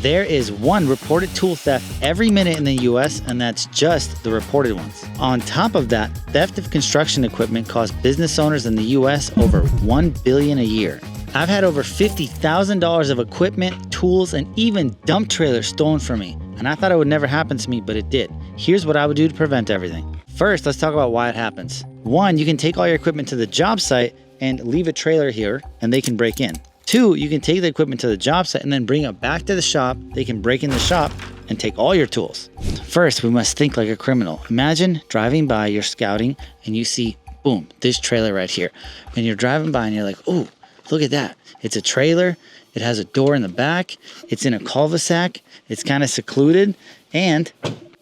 There is one reported tool theft every minute in the US, and that's just the reported ones. On top of that, theft of construction equipment costs business owners in the US over $1 billion a year. I've had over $50,000 of equipment, tools, and even dump trailers stolen from me. And I thought it would never happen to me, but it did. Here's what I would do to prevent everything. First, let's talk about why it happens. One, you can take all your equipment to the job site and leave a trailer here, and they can break in. Two, you can take the equipment to the job site and then bring it back to the shop. They can break in the shop and take all your tools. First, we must think like a criminal. Imagine driving by, you're scouting, and you see, boom, this trailer right here. And you're driving by and you're like, oh, look at that. It's a trailer. It has a door in the back. It's in a cul-de-sac. It's kind of secluded. And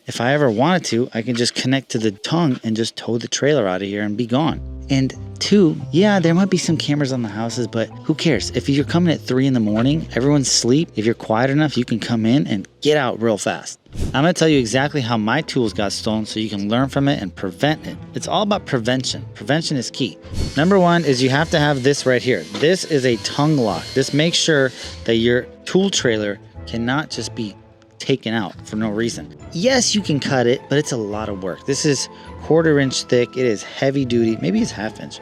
if I ever wanted to, I can just connect to the tongue and just tow the trailer out of here and be gone. And two, yeah, there might be some cameras on the houses, but who cares? If you're coming at 3 in the morning, everyone's asleep. If you're quiet enough, you can come in and get out real fast. I'm gonna tell you exactly how my tools got stolen so you can learn from it and prevent it. It's all about prevention. Prevention is key. Number one is you have to have this right here. This is a tongue lock. This makes sure that your tool trailer cannot just be taken out for no reason. Yes, you can cut it, but it's a lot of work. This is 1/4 inch thick. It is heavy duty. Maybe it's 1/2 inch.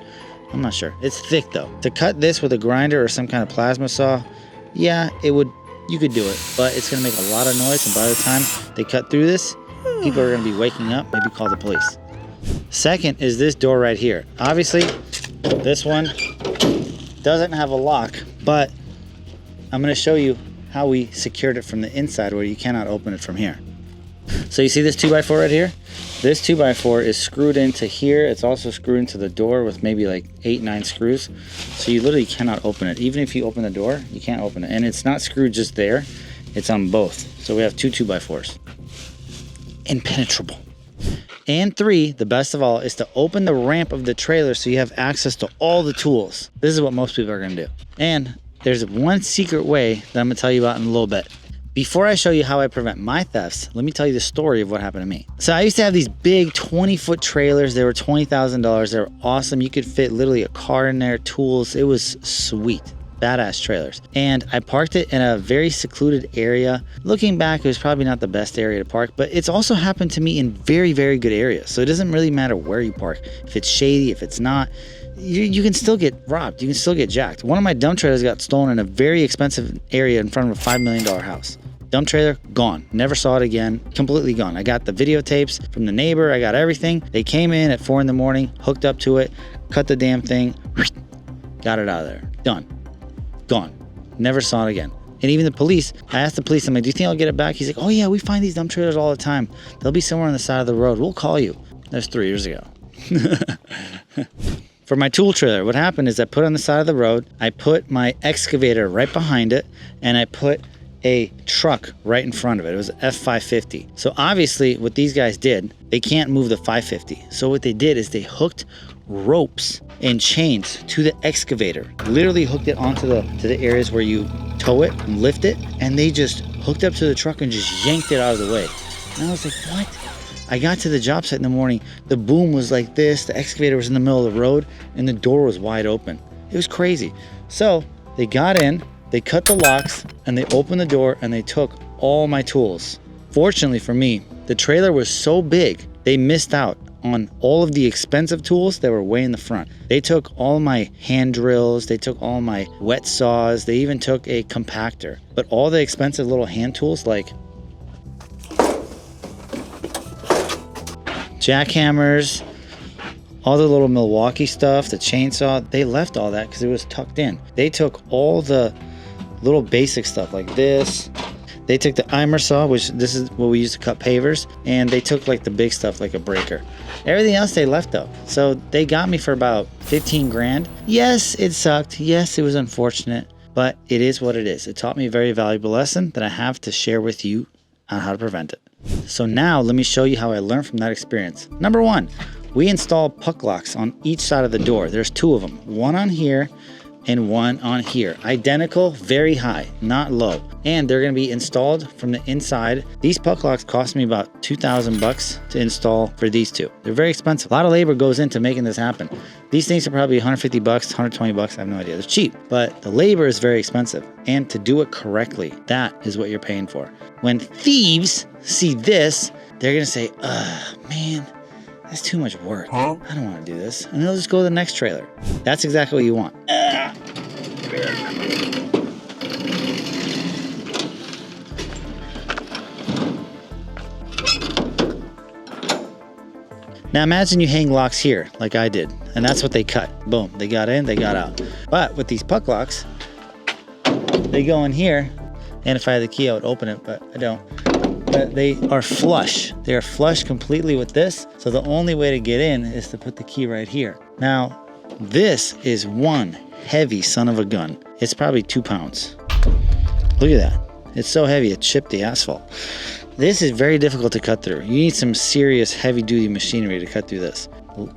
I'm not sure. It's thick though. To cut this with a grinder or some kind of plasma saw, yeah, you could do it, but it's gonna make a lot of noise, and by the time they cut through this, people are gonna be waking up, maybe call the police. Second is this door right here. Obviously, this one doesn't have a lock, but I'm gonna show you how we secured it from the inside where you cannot open it from here. So you see this 2x4 right here? This 2x4 is screwed into here. It's also screwed into the door with maybe like 8-9 screws. So you literally cannot open it. Even if you open the door, you can't open it. And it's not screwed just there, it's on both. So we have two 2x4s. Impenetrable. And three, the best of all, is to open the ramp of the trailer so you have access to all the tools. This is what most people are gonna do. And there's one secret way that I'm gonna tell you about in a little bit. Before I show you how I prevent my thefts, let me tell you the story of what happened to me. So I used to have these big 20-foot trailers. They were $20,000. They were awesome. You could fit literally a car in there, tools. It was sweet. Badass trailers. And I parked it in a very secluded area. Looking back, it was probably not the best area to park, but it's also happened to me in very, very good areas. So it doesn't really matter where you park. If it's shady, if it's not, you can still get robbed. You can still get jacked. One of my dump trailers got stolen in a very expensive area in front of a $5 million house. Dump trailer, gone. Never saw it again. Completely gone. I got the videotapes from the neighbor. I got everything. They came in at 4 in the morning, hooked up to it, cut the damn thing, got it out of there. Done. Gone. Never saw it again. And even the police, I asked the police, I'm like, do you think I'll get it back? He's like, oh yeah, we find these dump trailers all the time. They'll be somewhere on the side of the road. We'll call you. That was 3 years ago. For my tool trailer, what happened is I put it on the side of the road, I put my excavator right behind it, and I put a truck right in front of it. It was an F550. So obviously what these guys did, they can't move the 550. So what they did is they hooked ropes and chains to the excavator, literally hooked it onto the areas where you tow it and lift it, and they just hooked up to the truck and just yanked it out of the way. And I was like, what? I got to the job site in the morning, the boom was like this, the excavator was in the middle of the road, and the door was wide open. It was crazy. So they got in, they cut the locks, and they opened the door, and they took all my tools. Fortunately for me, the trailer was so big, they missed out on all of the expensive tools that were way in the front. They took all my hand drills, they took all my wet saws, they even took a compactor. But all the expensive little hand tools like jackhammers, all the little Milwaukee stuff, the chainsaw, they left all that because it was tucked in. They took all the little basic stuff like this. They took the Eimer saw, which this is what we use to cut pavers, and they took like the big stuff like a breaker. Everything else they left though. So they got me for about 15 grand. Yes, it sucked. Yes, it was unfortunate, but it is what it is. It taught me a very valuable lesson that I have to share with you on how to prevent it. So now let me show you how I learned from that experience. Number one, we installed puck locks on each side of the door. There's 2 of them, one on here, and one on here. Identical, very high, not low. And they're gonna be installed from the inside. These puck locks cost me about 2,000 bucks to install for these two. They're very expensive. A lot of labor goes into making this happen. These things are probably 150 bucks, 120 bucks, I have no idea. They're cheap, but the labor is very expensive. And to do it correctly, that is what you're paying for. When thieves see this, they're gonna say, man, that's too much work. I don't want to do this. And they'll just go to the next trailer. That's exactly what you want. Now imagine you hang locks here like I did, and that's what they cut. Boom, they got in, they got out. But with these puck locks, they go in here, and if I had the key I would open it, but I don't. But they are flush. They are flush completely with this. So the only way to get in is to put the key right here. Now, this is one heavy son of a gun. It's probably 2 pounds. Look at that. It's so heavy, it chipped the asphalt. This is very difficult to cut through. You need some serious heavy duty machinery to cut through this.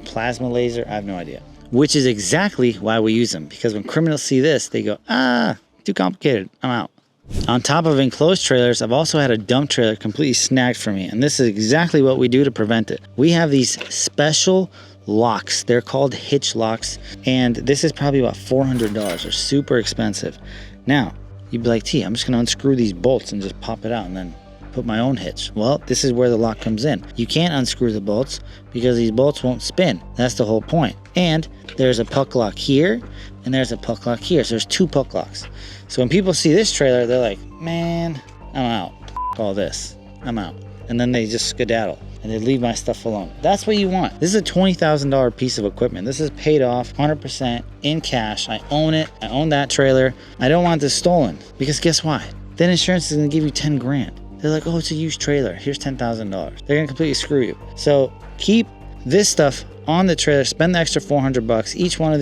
Plasma laser, I have no idea. Which is exactly why we use them. Because when criminals see this, they go, too complicated, I'm out. On top of enclosed trailers, I've also had a dump trailer completely snagged for me, and this is exactly what we do to prevent it. We have these special locks. They're called hitch locks, and this is probably about $400. They're super expensive. Now, you'd be like, T, I'm just gonna unscrew these bolts and just pop it out and then put my own hitch. Well, this is where the lock comes in. You can't unscrew the bolts because these bolts won't spin. That's the whole point. And there's a puck lock here, and there's a puck lock here. So there's 2 puck locks. So when people see this trailer, they're like, man, I'm out. All this, I'm out. And then they just skedaddle and they leave my stuff alone. That's what you want. This is a $20,000 piece of equipment. This is paid off 100% in cash. I own it. I own that trailer. I don't want this stolen because guess why? Then insurance is gonna give you 10 grand. They're like, oh, it's a used trailer. Here's $10,000. They're gonna completely screw you. So keep this stuff on the trailer, spend the extra 400 bucks. Each one of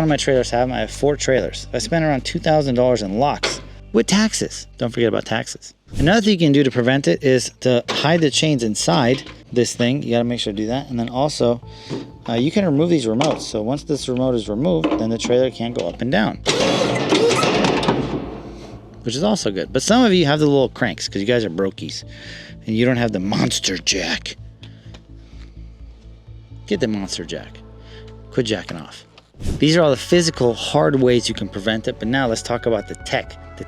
my trailers have them. I have 4 trailers. I spent around $2,000 in locks with taxes. Don't forget about taxes. Another thing you can do to prevent it is to hide the chains inside this thing. You gotta make sure to do that. And then also, you can remove these remotes. So once this remote is removed, then the trailer can't go up and down, which is also good. But some of you have the little cranks because you guys are brokies and you don't have the monster jack. Get the monster jack. Quit jacking off. These are all the physical, hard ways you can prevent it, but now let's talk about the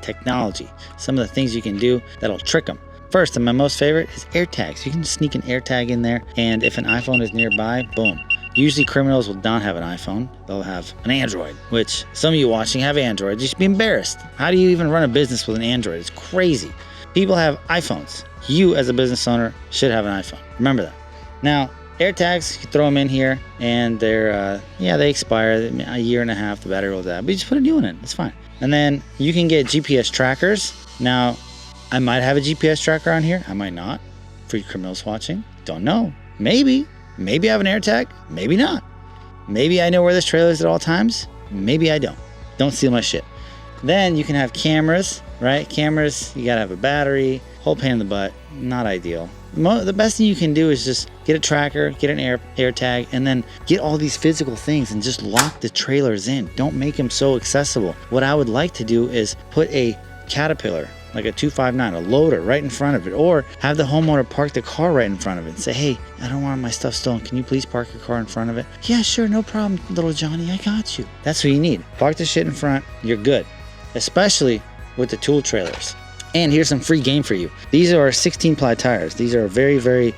technology. Some of the things you can do that'll trick them. First, and my most favorite is air tags. You can sneak an air tag in there, and if an iPhone is nearby, boom. Usually criminals will not have an iPhone. They'll have an Android, which some of you watching have Android. You should be embarrassed. How do you even run a business with an Android? It's crazy. People have iPhones. You, as a business owner, should have an iPhone. Remember that. Now, air tags, you throw them in here, and they're, they expire a year and a half. The battery rolls out, but you just put a new one in. It's fine. And then you can get GPS trackers. Now, I might have a GPS tracker on here. I might not. For you criminals watching, don't know. Maybe I have an air tag. Maybe not. Maybe I know where this trailer is at all times. Maybe I don't. Don't steal my shit. Then you can have cameras, right? Cameras, you gotta have a battery. Whole pain in the butt. Not ideal. The best thing you can do is just get a tracker, get an air tag, and then get all these physical things and just lock the trailers in. Don't make them so accessible. What I would like to do is put a Caterpillar, like a 259, a loader right in front of it, or have the homeowner park the car right in front of it and say, hey, I don't want my stuff stolen. Can you please park your car in front of it? Yeah, sure, no problem, little Johnny, I got you. That's what you need. Park the shit in front, you're good. Especially with the tool trailers. And here's some free game for you. These are 16 ply tires. These are very, very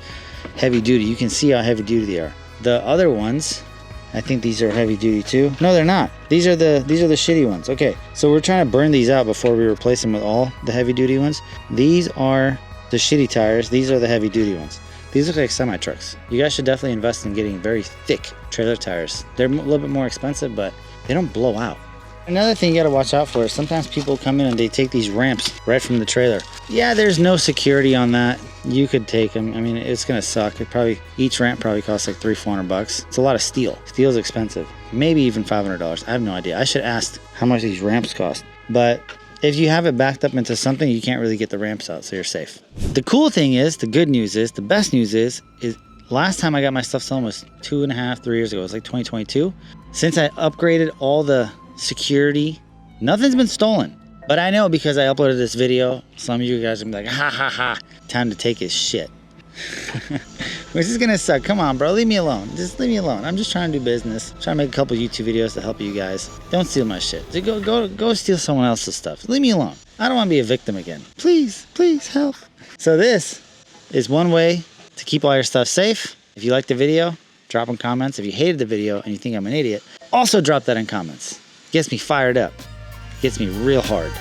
heavy duty. You can see how heavy duty they are. The other ones, I think these are heavy duty too. No, they're not. These are the shitty ones. Okay, so we're trying to burn these out before we replace them with all the heavy duty ones. These are the shitty tires. These are the heavy duty ones. These look like semi trucks. You guys should definitely invest in getting very thick trailer tires. They're a little bit more expensive, but they don't blow out. Another thing you gotta watch out for is sometimes people come in and they take these ramps right from the trailer. Yeah, there's no security on that. You could take them. I mean, it's gonna suck. Each ramp probably costs like $300-400. It's a lot of steel. Steel's expensive. Maybe even $500. I have no idea. I should ask how much these ramps cost. But if you have it backed up into something, you can't really get the ramps out, so you're safe. The cool thing is, the good news is, the best news is last time I got my stuff stolen was 2.5, 3 years ago. It was like 2022. Since I upgraded all the security. Nothing's been stolen. But I know because I uploaded this video, some of you guys are gonna be like, ha ha ha, time to take his shit. Which is gonna suck. Come on, bro, leave me alone. Just leave me alone. I'm just trying to do business. Trying to make a couple YouTube videos to help you guys. Don't steal my shit. Go steal someone else's stuff. Leave me alone. I don't want to be a victim again. Please, please help. So this is one way to keep all your stuff safe. If you liked the video, drop in comments. If you hated the video and you think I'm an idiot, also drop that in comments. Gets me fired up. Gets me real hard.